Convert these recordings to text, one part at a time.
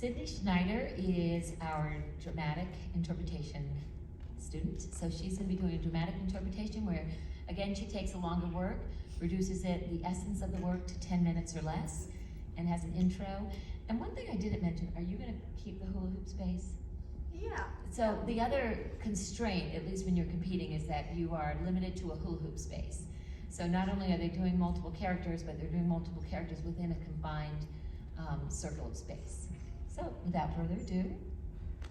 Sydney Schneider is our dramatic interpretation student. So she's going to be doing a dramatic interpretation where, again, she takes a longer work, reduces the essence of the work to 10 minutes or less, and has an intro. And one thing I didn't mention, are you going to keep the hula hoop space? Yeah. So the other constraint, at least when you're competing, is that you are limited to a hula hoop space. So not only are they doing multiple characters, but they're doing multiple characters within a combined circle of space. So without further ado,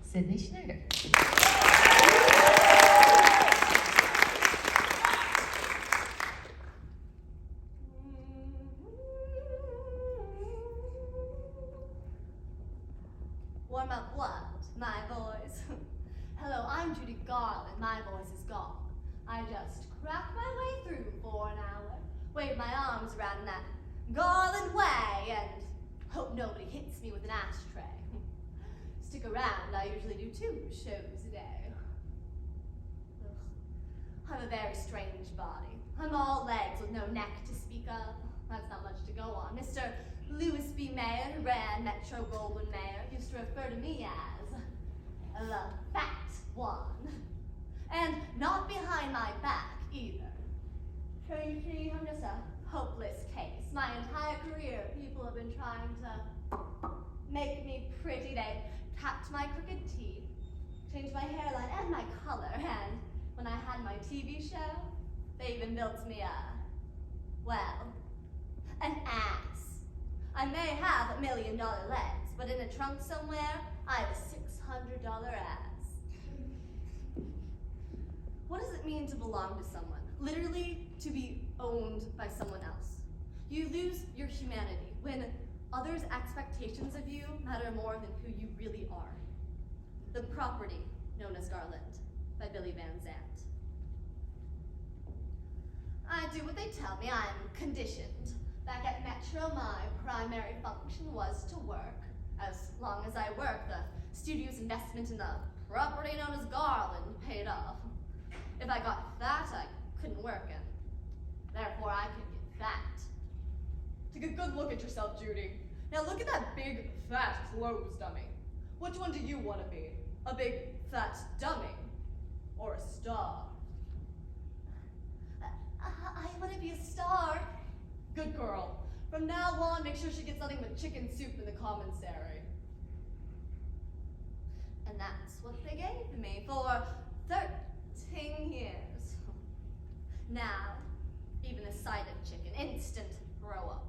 Sydney Schneider. Warm up what, my boys? Hello, I'm Judy Garland. My voice is gone. I just cracked my way through for an hour, waved my arms around in that Garland way, and hope nobody hits me with an ashtray. Stick around, I usually do 2 shows a day. Ugh. I'm a very strange body. I'm all legs with no neck to speak of. That's not much to go on. Mr. Louis B. Mayer, who ran Metro Goldwyn Mayer, used to refer to me as the fat one. And not behind my back, either. Tracy, I'm just a hopeless case. My entire career, people have been trying to make me pretty. They capped my crooked teeth, changed my hairline and my color, and when I had my TV show, they even built me an ass. I may have $1 million legs, but in a trunk somewhere, I have a $600 ass. What does it mean to belong to someone? Literally, to be owned by someone else. You lose your humanity when others' expectations of you matter more than who you really are. The Property, known as Garland, by Billy Van Zandt. I do what they tell me. I'm conditioned. Back at Metro, my primary function was to work. As long as I worked, the studio's investment in the property known as Garland paid off. If I got fat, I couldn't work, and therefore I could get fat. Take a good look at yourself, Judy. Now look at that big, fat clothes dummy. Which one do you want to be? A big, fat dummy? Or a star? I want to be a star. Good girl. From now on, make sure she gets nothing but chicken soup in the commissary. And that's what they gave me for 13 years. Now, even the sight of chicken, instant throw up.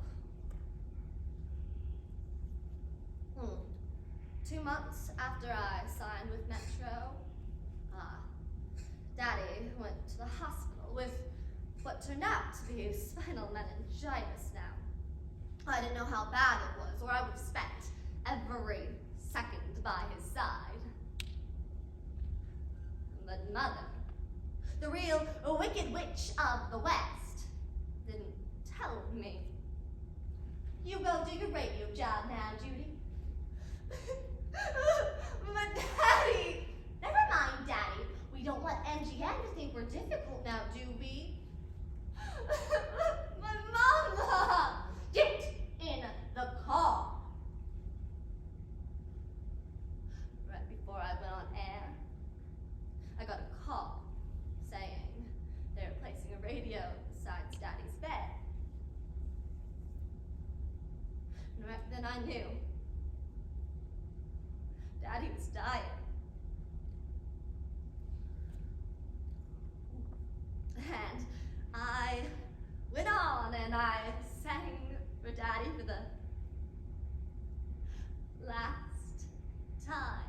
2 months after I signed with Metro, Daddy went to the hospital with what turned out to be spinal meningitis now. I didn't know how bad it was, or I would have spent every second by his side. But Mother, the real wicked witch of the West, didn't tell me. You go do your radio job now, Judy. But Daddy! Never mind, Daddy. We don't let MGM think we're difficult now, do we? My Mama! Get in the car! Right before I went on air, I got a call saying they were placing a radio beside Daddy's bed. And right then I knew Daddy was dying. And I went on and I sang for Daddy for the last time.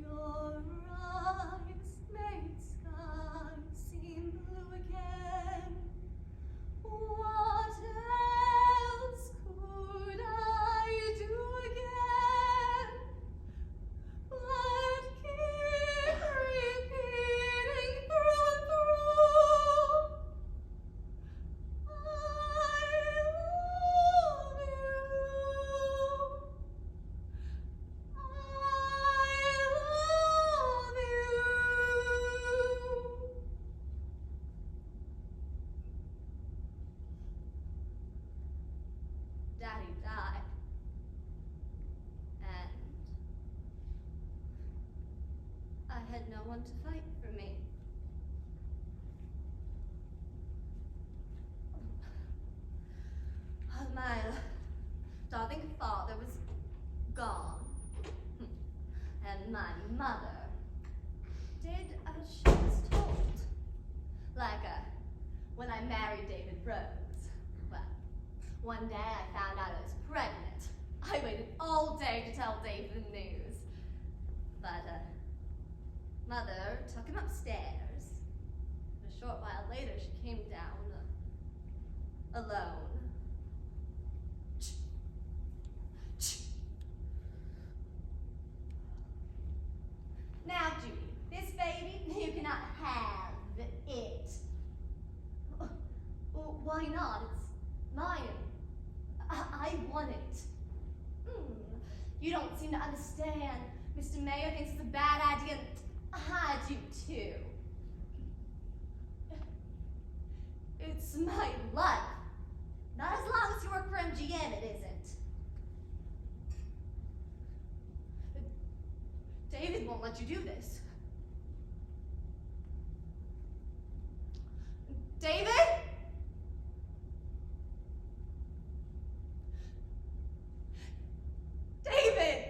Your eyes made sky seem blue again. What else could I one to fight for me. My darling father was gone, and my mother did as she was told. Like when I married David Rose. Well, one day I found out I was pregnant. I waited all day to tell David the news. But Mother took him upstairs. A short while later, she came down alone. Now, Judy, this baby, you cannot have it. Why not? It's mine. I want it. You don't seem to understand. Mr. Mayor thinks it's a bad idea, and I do too. It's my life. Not as long as you work for MGM, it isn't. David won't let you do this. David? David!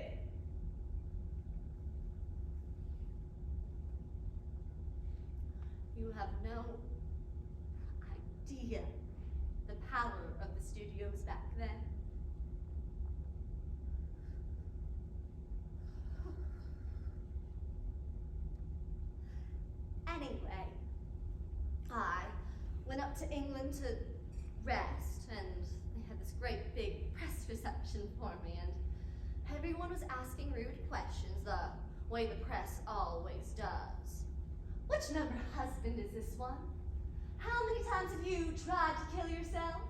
You have no idea the power of the studios back then. Anyway, I went up to England to rest, and they had this great big press reception for me, and everyone was asking rude questions the way the press always does. Which number husband is this one? How many times have you tried to kill yourself?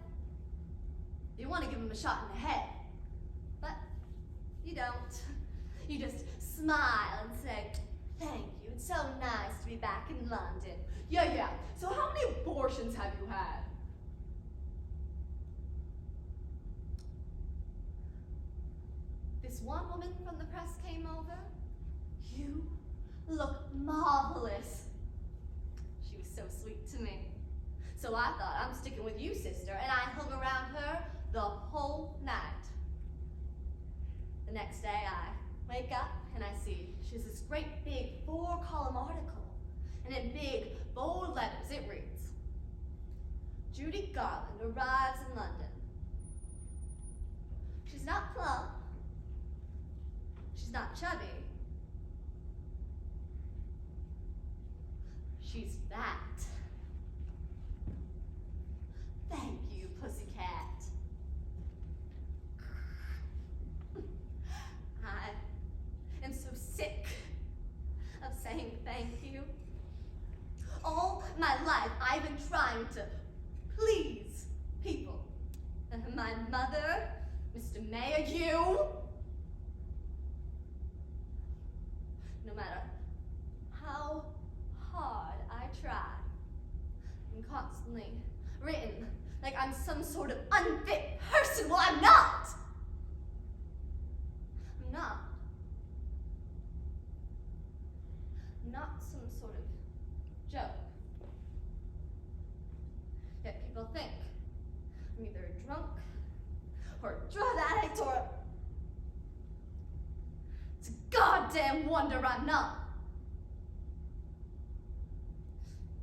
You want to give him a shot in the head, but you don't. You just smile and say, "Thank you, it's so nice to be back in London." Yeah, so how many abortions have you had? This one woman from the press came over. "You look marvelous." She was so sweet to me. So I thought, I'm sticking with you, sister, and I hung around her the whole night. The next day I wake up and I see she has this great big 4-column article, and in big bold letters it reads, "Judy Garland arrives in London. She's not plump, she's not chubby, she's fat. Thank you, pussycat." I am so sick of saying thank you. All my life, I've been trying to please people. And my mother, Mr. Mayor, you, no matter how hard I try, I'm constantly written like I'm some sort of unfit person. Well, I'm not. I'm not. I'm not some sort of joke. Yet people think I'm either a drunk or a drug addict or it's a goddamn wonder I'm not.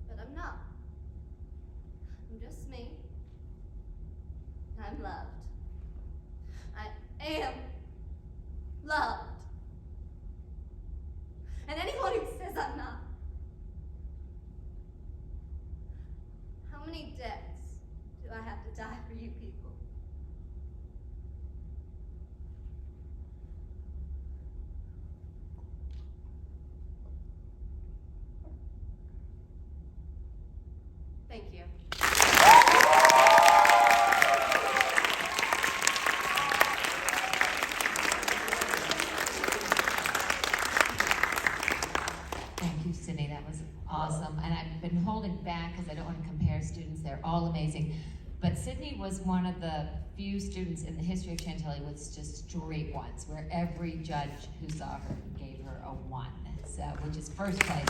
But I'm not. I'm just me. I'm loved. I am loved. And anyone who says I'm not, how many deaths do I have to die for you people? Thank you. few students in the history of Chantilly with just straight ones, where every judge who saw her gave her a 1, so, which is first place.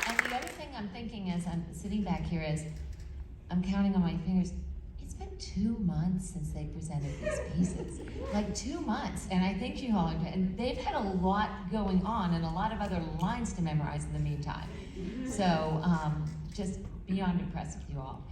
And the other thing I'm thinking as I'm sitting back here is, I'm counting on my fingers, it's been 2 months since they presented these pieces. Like 2 months, and I think you all, and they've had a lot going on and a lot of other lines to memorize in the meantime. So, just beyond impressed with you all.